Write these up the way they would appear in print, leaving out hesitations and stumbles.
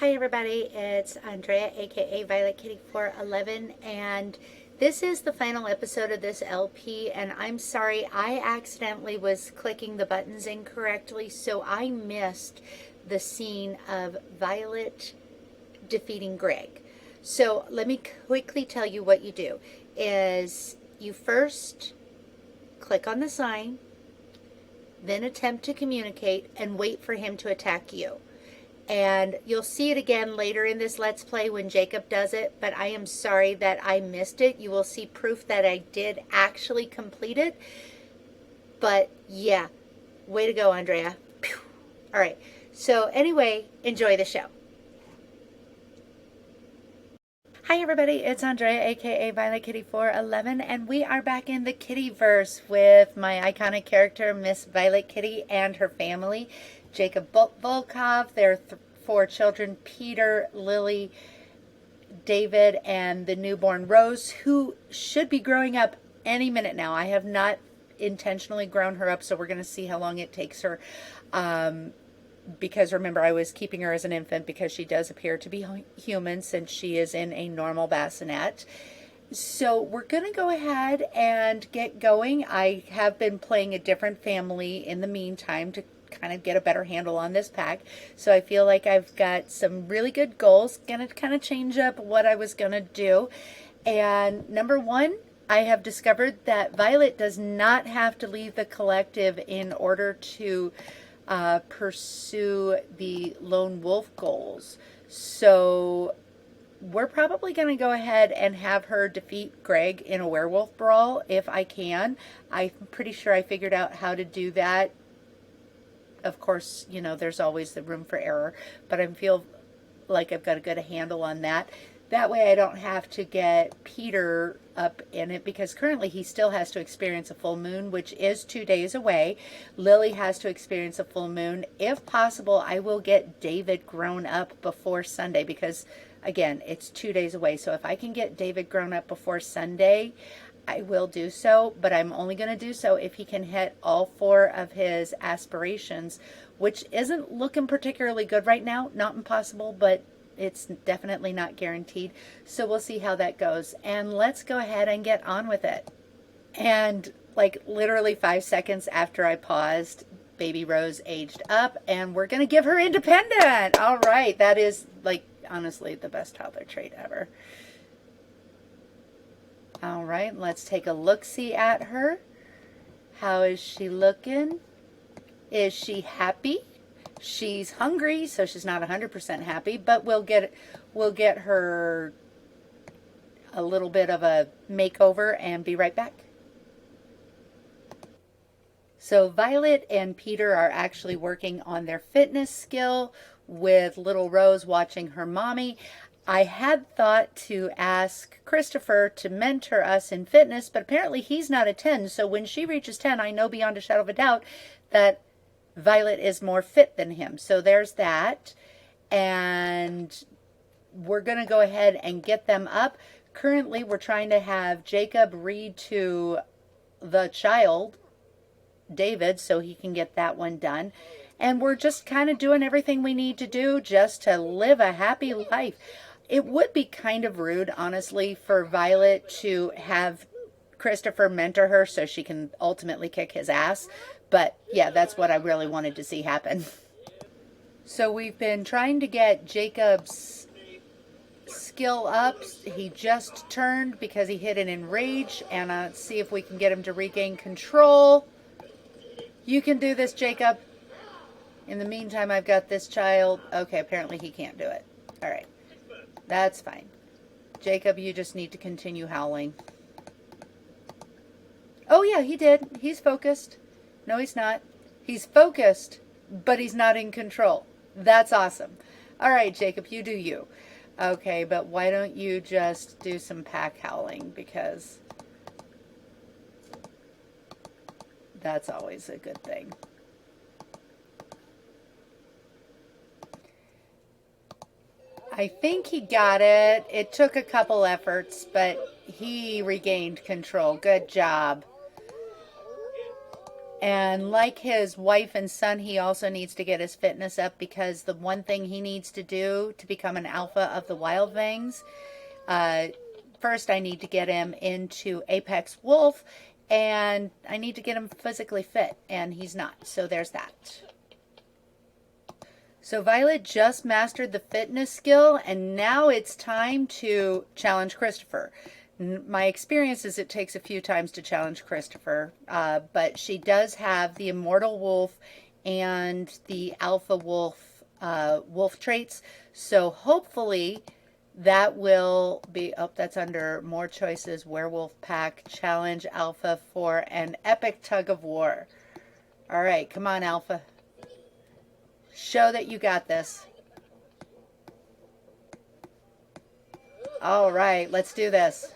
Hi everybody, it's Andrea aka Violet Kitty 411, and this is the final episode of this LP, and I'm sorry, I accidentally was clicking the buttons incorrectly, so I missed the scene of Violet defeating Greg. So let me quickly tell you what you do is you first click on the sign, then attempt to communicate and wait for him to attack you. And you'll see it again later in this Let's Play when Jacob does it, but I am sorry that I missed it. You will see proof that I did actually complete it. But yeah, way to go, Andrea. Pew. All right, so anyway, enjoy the show. Hi everybody, it's Andrea aka Violet Kitty 411, and we are back in the Kittyverse with my iconic character Miss Violet Kitty and her family. Jacob Volkov, their four children, Peter, Lily, David, and the newborn Rose, who should be growing up any minute now. I have not intentionally grown her up, so we're going to see how long it takes her. Because remember, I was keeping her as an infant because she does appear to be human since she is in a normal bassinet. So we're going to go ahead and get going. I have been playing a different family in the meantime to kind of get a better handle on this pack. So I feel like I've got some really good goals. Going to kind of change up what I was going to do. And number one, I have discovered that Violet does not have to leave the collective in order to pursue the lone wolf goals. So we're probably going to go ahead and have her defeat Greg in a werewolf brawl if I can. I'm pretty sure I figured out how to do that. Of course, you know, there's always the room for error, but I feel like I've got a good handle on that. That way I don't have to get Peter up in it, because currently he still has to experience a full moon, which is 2 days away. Lily has to experience a full moon. If possible, I will get David grown up before Sunday, because again, it's 2 days away. So if I can get David grown up before Sunday, I will do so, but I'm only going to do so if he can hit all 4 of his aspirations, which isn't looking particularly good right now. Not impossible, but it's definitely not guaranteed. So we'll see how that goes. And let's go ahead and get on with it. And like literally 5 seconds after I paused, baby Rose aged up, and we're going to give her independent. All right. That is, like, honestly the best toddler trait ever. All right, let's take a look-see at her. How is she looking? Is she happy? She's hungry, so she's not 100% happy, but we'll get her a little bit of a makeover and be right back. So Violet and Peter are actually working on their fitness skill with little Rose watching her mommy. I had thought to ask Christopher to mentor us in fitness, but apparently he's not a 10. So when she reaches 10, I know beyond a shadow of a doubt that Violet is more fit than him. So there's that. And we're going to go ahead and get them up. Currently, we're trying to have Jacob read to the child, David, so he can get that one done. And we're just kind of doing everything we need to do just to live a happy life. It would be kind of rude, honestly, for Violet to have Christopher mentor her so she can ultimately kick his ass. But yeah, that's what I really wanted to see happen. So we've been trying to get Jacob's skill up. He just turned because he hit an enrage. And let's see if we can get him to regain control. You can do this, Jacob. In the meantime, I've got this child. Okay, apparently he can't do it. All right. That's fine. Jacob, you just need to continue howling. Oh, yeah, he did. He's focused. No, he's not. He's focused, but he's not in control. That's awesome. All right, Jacob, you do you. Okay, but why don't you just do some pack howling, because that's always a good thing. I think he got it. It took a couple efforts, but he regained control. Good job. And like his wife and son, he also needs to get his fitness up, because the one thing he needs to do to become an alpha of the Wild Fangs, first I need to get him into Apex Wolf, and I need to get him physically fit, and he's not. So there's that. So Violet just mastered the fitness skill, and now it's time to challenge Christopher. My experience is it takes a few times to challenge Christopher, but she does have the Immortal Wolf and the Alpha Wolf wolf traits. So hopefully that will be, oh, that's under more choices, Werewolf Pack, Challenge Alpha for an Epic Tug of War. All right, come on, Alpha. Show that you got this. All right, let's do this.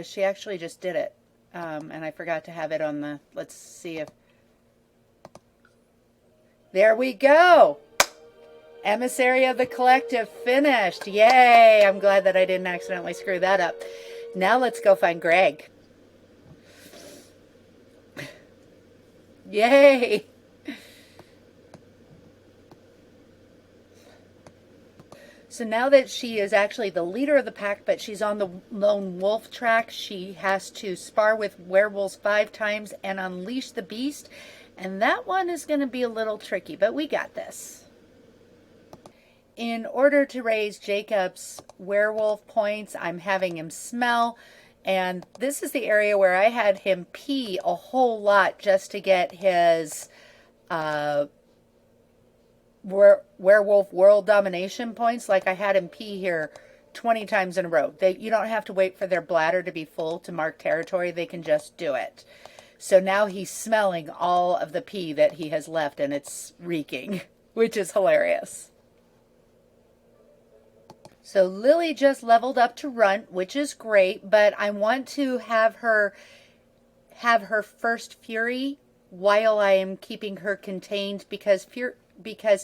She actually just did it, and I forgot to have it on the, let's see if, there we go. Emissary of the Collective finished. Yay, I'm glad that I didn't accidentally screw that up. Now let's go find Greg. Yay. So now that she is actually the leader of the pack, but she's on the lone wolf track, she has to spar with werewolves 5 times and unleash the beast. And that one is going to be a little tricky, but we got this. In order to raise Jacob's werewolf points, I'm having him smell. And this is the area where I had him pee a whole lot just to get his werewolf world domination points. Like, I had him pee here 20 times in a row. You don't have to wait for their bladder to be full to mark territory. They can just do it. So now he's smelling all of the pee that he has left, and it's reeking, which is hilarious. So Lily just leveled up to Runt, which is great, but I want to have her first Fury while I am keeping her contained, because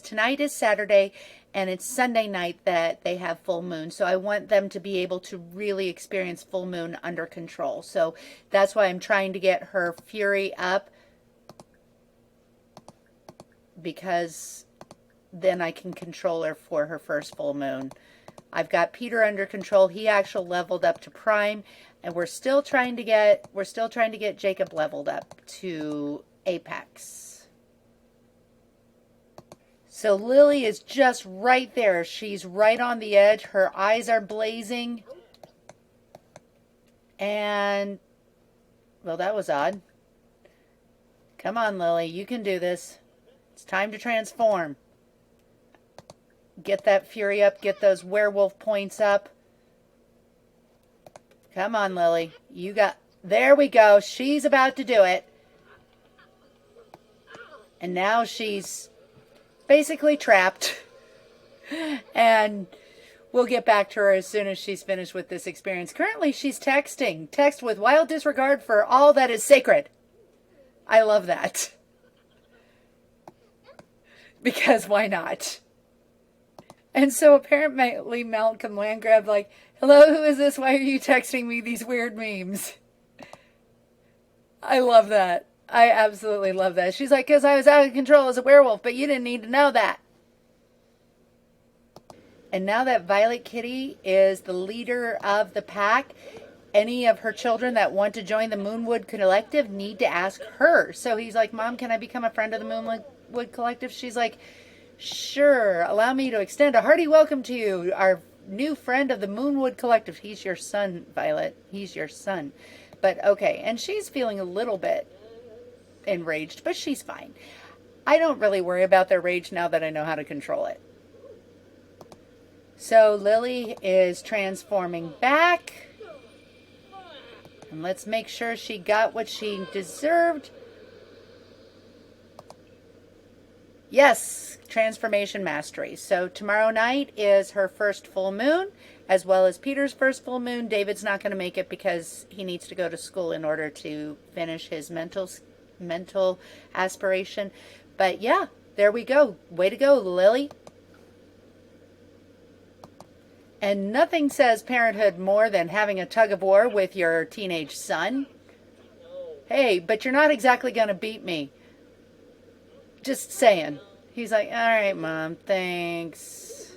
tonight is Saturday and it's Sunday night that they have full moon. So I want them to be able to really experience full moon under control. So that's why I'm trying to get her Fury up, because then I can control her for her first full moon. I've got Peter under control. He actually leveled up to Prime, and we're still trying to get Jacob leveled up to Apex. So Lily is just right there. She's right on the edge. Her eyes are blazing. And, well, that was odd. Come on, Lily. You can do this. It's time to transform. Get that Fury up. Get those werewolf points up. Come on, Lily. You got... There we go. She's about to do it. And now she's basically trapped. And we'll get back to her as soon as she's finished with this experience. Currently, she's texting. Text with wild disregard for all that is sacred. I love that. Because why not? And so apparently Malcolm Landgrab like, hello, who is this? Why are you texting me these weird memes? I love that. I absolutely love that. She's like, because I was out of control as a werewolf, but you didn't need to know that. And now that Violet Kitty is the leader of the pack, any of her children that want to join the Moonwood Collective need to ask her. So he's like, Mom, can I become a friend of the Moonwood Collective? She's like, sure, allow me to extend a hearty welcome to you, our new friend of the Moonwood Collective. He's your son, Violet. He's your son. But okay, and she's feeling a little bit enraged, but she's fine. I don't really worry about their rage now that I know how to control it. So Lily is transforming back. And let's make sure she got what she deserved. Yes, transformation mastery. So tomorrow night is her first full moon, as well as Peter's first full moon. David's not going to make it because he needs to go to school in order to finish his mental aspiration. But yeah, there we go. Way to go, Lily. And nothing says parenthood more than having a tug of war with your teenage son. Hey, but you're not exactly going to beat me. Just saying. He's like, all right, Mom, thanks.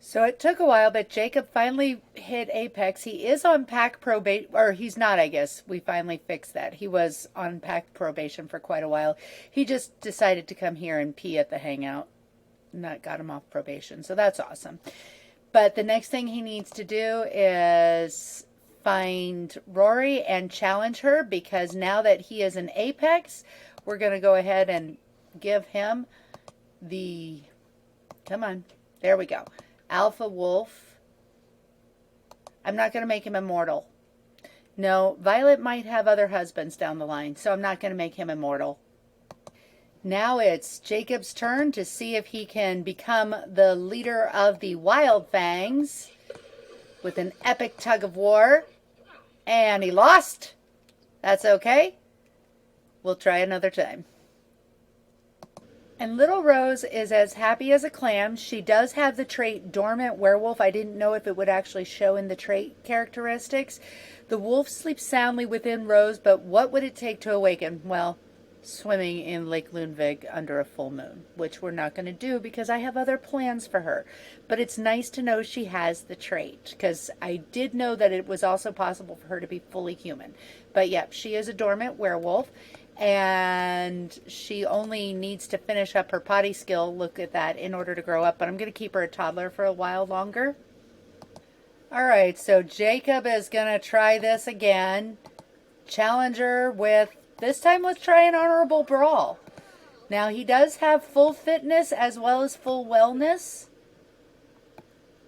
So it took a while, but Jacob finally hit Apex. He is on pack probation, or he's not, I guess. We finally fixed that. He was on pack probation for quite a while. He just decided to come here and pee at the hangout. And that got him off probation, so that's awesome. But the next thing he needs to do is find Rory and challenge her, because now that he is an Apex, we're going to go ahead and give him the, come on, there we go, Alpha Wolf. I'm not going to make him immortal. No, Violet might have other husbands down the line, so I'm not going to make him immortal. Now it's Jacob's turn to see if he can become the leader of the Wild Fangs with an epic tug of war. And he lost. That's okay. We'll try another time. And little Rose is as happy as a clam. She does have the trait Dormant Werewolf. I didn't know if it would actually show in the trait characteristics. The wolf sleeps soundly within Rose, but what would it take to awaken? Well, swimming in Lake Lunevig under a full moon, which we're not going to do because I have other plans for her. But it's nice to know she has the trait, because I did know that it was also possible for her to be fully human. But yep, she is a dormant werewolf, and she only needs to finish up her potty skill, look at that, in order to grow up. But I'm going to keep her a toddler for a while longer. Alright, so Jacob is going to try this again. Challenge her with, this time let's try an honorable brawl. Now he does have full fitness as well as full wellness.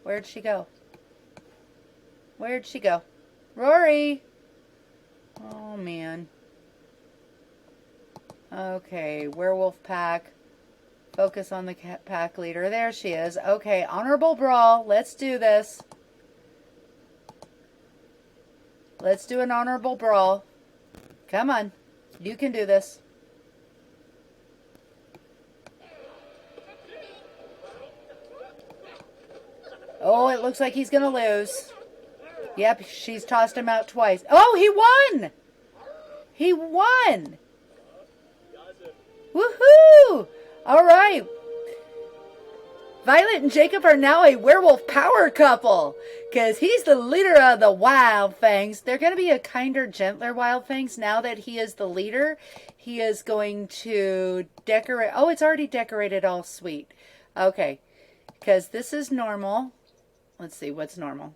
Where'd she go? Where'd she go? Rory! Oh man. Okay, werewolf pack. Focus on the pack leader. There she is. Okay, honorable brawl. Let's do this. Let's do an honorable brawl. Come on. You can do this. Oh, it looks like he's going to lose. Yep, she's tossed him out twice. Oh, he won! He won! Woohoo! All right. Violet and Jacob are now a werewolf power couple, because he's the leader of the Wild Fangs. They're going to be a kinder, gentler Wild Fangs now that he is the leader. He is going to decorate. Oh, it's already decorated all sweet. Okay, because this is normal. Let's see, what's normal?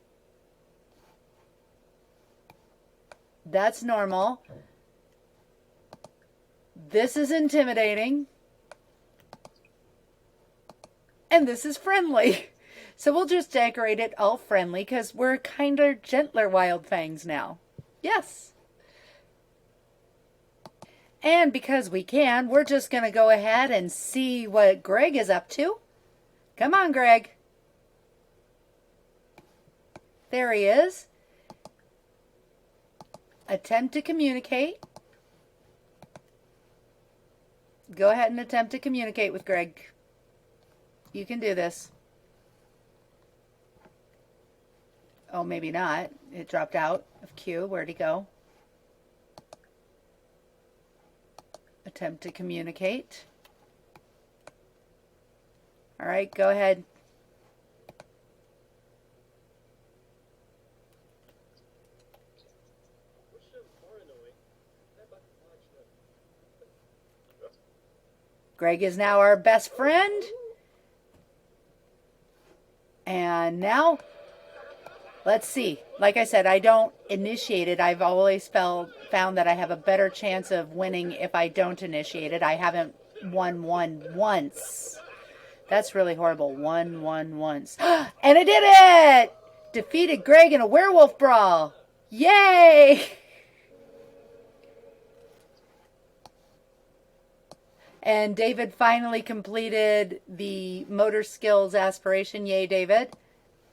That's normal. This is intimidating. And this is friendly. So we'll just decorate it all friendly because we're kinder, gentler Wild Fangs now. Yes. And because we can, we're just going to go ahead and see what Greg is up to. Come on, Greg. There he is. Attempt to communicate. Go ahead and attempt to communicate with Greg. You can do this. Oh, maybe not. It dropped out of queue. Where'd he go? Attempt to communicate. All right, go ahead. Greg is now our best friend. And now, let's see. Like I said, I don't initiate it. I've always found that I have a better chance of winning if I don't initiate it. I haven't won once. That's really horrible. Won once. And I did it! Defeated Greg in a werewolf brawl. Yay! And David finally completed the motor skills aspiration. Yay, David.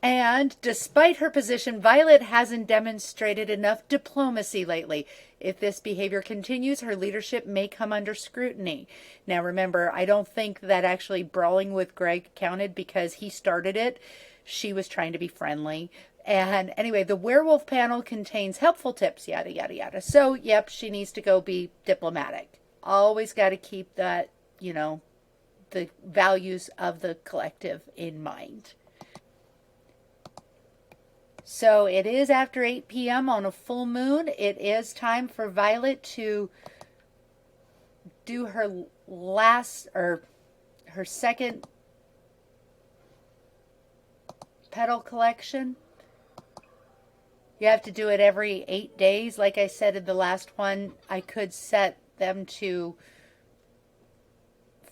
And despite her position, Violet hasn't demonstrated enough diplomacy lately. If this behavior continues, her leadership may come under scrutiny. Now remember, I don't think that actually brawling with Greg counted because he started it. She was trying to be friendly. And anyway, the werewolf panel contains helpful tips, yada, yada, yada. So, yep, she needs to go be diplomatic. Always got to keep that, you know, the values of the collective in mind. So it is after 8 p.m. on a full moon. It is time for Violet to do her last, or her second petal collection. You have to do it every 8 days. Like I said in the last one, I could set them to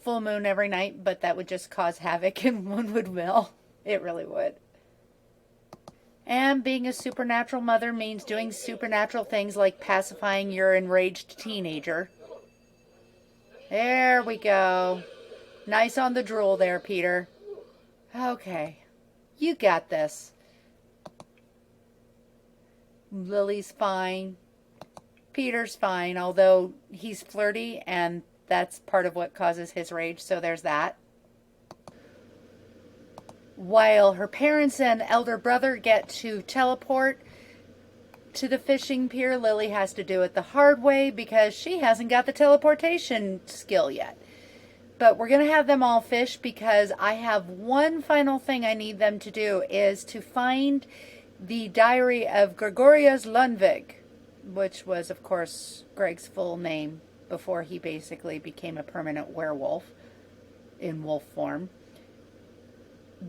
full moon every night, but that would just cause havoc in Moonwood Mill. It really would. And being a supernatural mother means doing supernatural things like pacifying your enraged teenager. There we go. Nice on the drool there, Peter. Okay. You got this. Lily's fine. Peter's fine, although he's flirty, and that's part of what causes his rage, so there's that. While her parents and elder brother get to teleport to the fishing pier, Lily has to do it the hard way because she hasn't got the teleportation skill yet. But we're going to have them all fish because I have one final thing I need them to do, is to find the diary of Gregorius Lundvig, which was, of course, Greg's full name before he basically became a permanent werewolf in wolf form.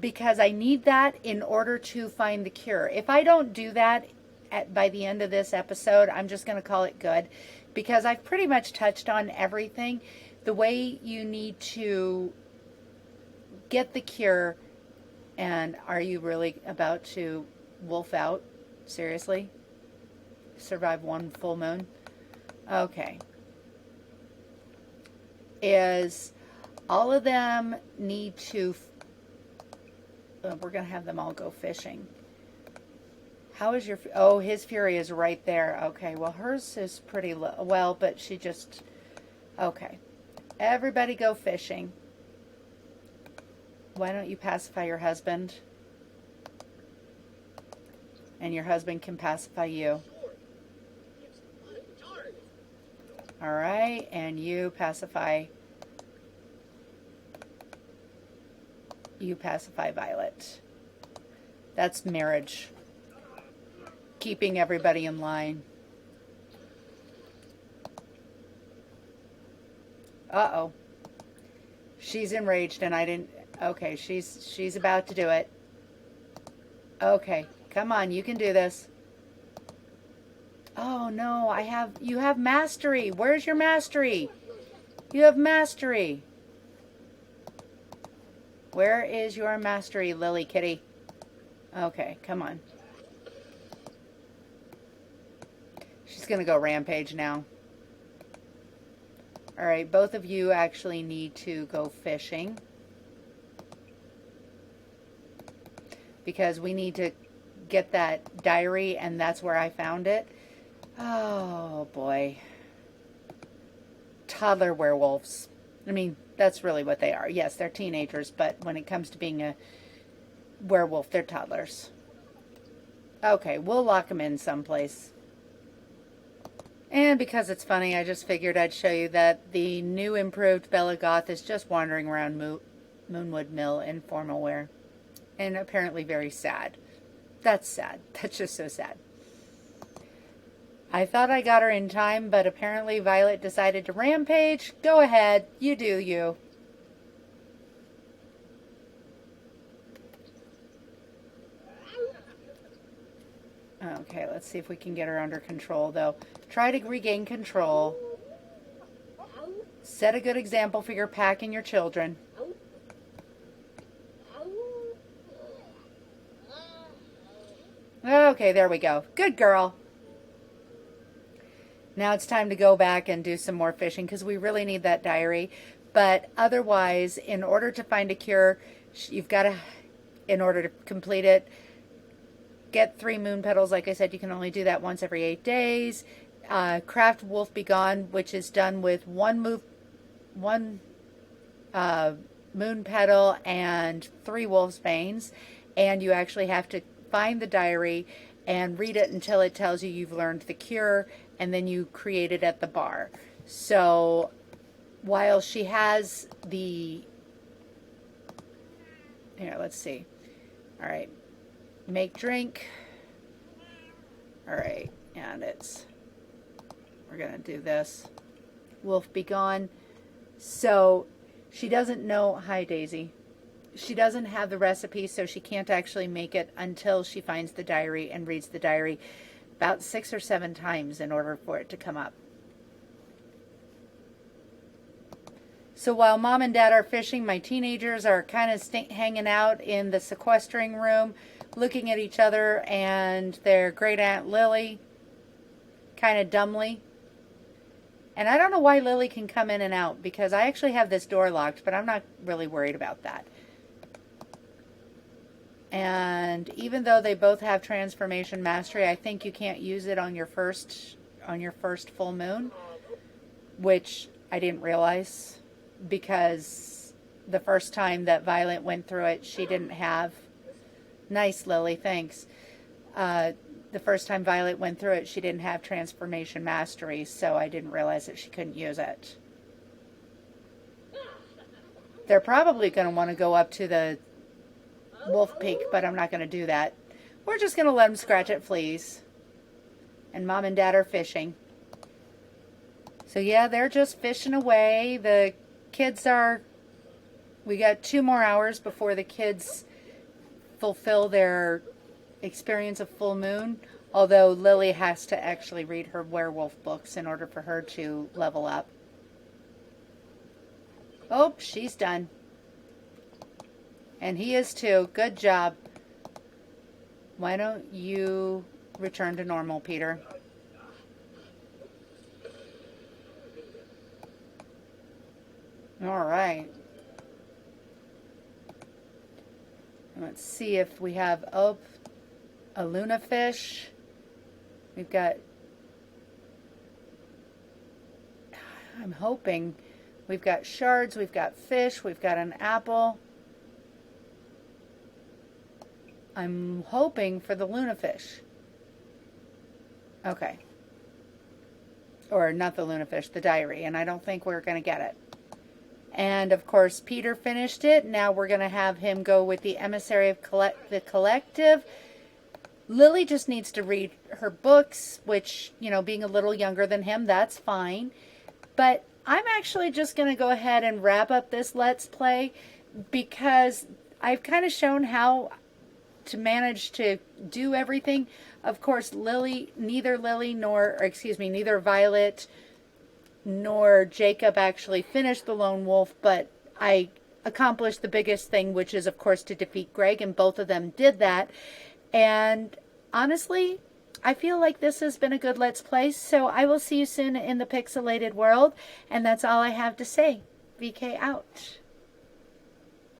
Because I need that in order to find the cure. If I don't do that by the end of this episode, I'm just going to call it good, because I've pretty much touched on everything. The way you need to get the cure, and are you really about to wolf out? Seriously? Survive one full moon? Okay. Is all of them need to... we're going to have them all go fishing. How is your... Oh, his fury is right there. Okay, well, hers is pretty low. Well, but she just... Okay. Everybody go fishing. Why don't you pacify your husband? And your husband can pacify you. All right, and you pacify... You pacify Violet. That's marriage. Keeping everybody in line. Uh-oh. She's enraged and I didn't... Okay, she's about to do it. Okay, come on, you can do this. Oh no, you have mastery. Where's your mastery? You have mastery. Where is your mastery, Lily Kitty? Okay, come on. She's going to go rampage now. All right, both of you actually need to go fishing, because we need to get that diary, and that's where I found it. Oh, boy. Toddler werewolves. I mean, that's really what they are. Yes, they're teenagers, but when it comes to being a werewolf, they're toddlers. Okay, we'll lock them in someplace. And because it's funny, I just figured I'd show you that the new improved Bella Goth is just wandering around Moonwood Mill in formal wear. And apparently very sad. That's sad. That's just so sad. I thought I got her in time, but apparently Violet decided to rampage. Go ahead. You do you. Okay, let's see if we can get her under control, though. Try to regain control. Set a good example for your pack and your children. Okay, there we go. Good girl. Now it's time to go back and do some more fishing because we really need that diary. But otherwise, in order to find a cure, you've got to, in order to complete it, get 3 moon petals. Like I said, you can only do that once every 8 days. Craft Wolf Be Gone, which is done with one moon petal and 3 wolf's banes, and you actually have to find the diary and read it until it tells you you've learned the cure, and then you create it at the bar. So while she has the, here, let's see. All right, make drink. All right, and we're gonna do this. Wolf Be Gone. So she doesn't know, hi Daisy. She doesn't have the recipe, so she can't actually make it until she finds the diary and reads the diary about 6 or 7 times in order for it to come up. So while Mom and Dad are fishing, my teenagers are kind of hanging out in the sequestering room, looking at each other and their great aunt Lily, kind of dumbly. And I don't know why Lily can come in and out, because I actually have this door locked, but I'm not really worried about that. And even though they both have transformation mastery, I think you can't use it on your first full moon, which I didn't realize, because the first time that Violet went through it, she didn't have, nice Lily, thanks. The first time Violet went through it, she didn't have transformation mastery, so I didn't realize that she couldn't use it. They're probably going to want to go up to the Wolf Peak, but I'm not going to do that. We're just going to let them scratch at fleas. And Mom and Dad are fishing. So yeah, they're just fishing away. The kids are, we got 2 more hours before the kids fulfill their experience of full moon, although Lily has to actually read her werewolf books in order for her to level up. Oh, she's done. And he is too. Good job. Why don't you return to normal, Peter? All right. Let's see if we have, oh, a Luna fish. We've got, I'm hoping, we've got shards, we've got fish, we've got an apple. I'm hoping for the Luna fish. Okay. Or not the Luna fish, the diary, and I don't think we're going to get it. And of course, Peter finished it. Now we're going to have him go with the Emissary of the Collective. Lily just needs to read her books, which, you know, being a little younger than him, that's fine. But I'm actually just going to go ahead and wrap up this Let's Play, because I've kind of shown how to manage to do everything. Of course, neither Violet nor Jacob actually finished the Lone Wolf, but I accomplished the biggest thing, which is, of course, to defeat Greg, and both of them did that. And honestly, I feel like this has been a good Let's Play, so I will see you soon in the pixelated world, and that's all I have to say. VK out.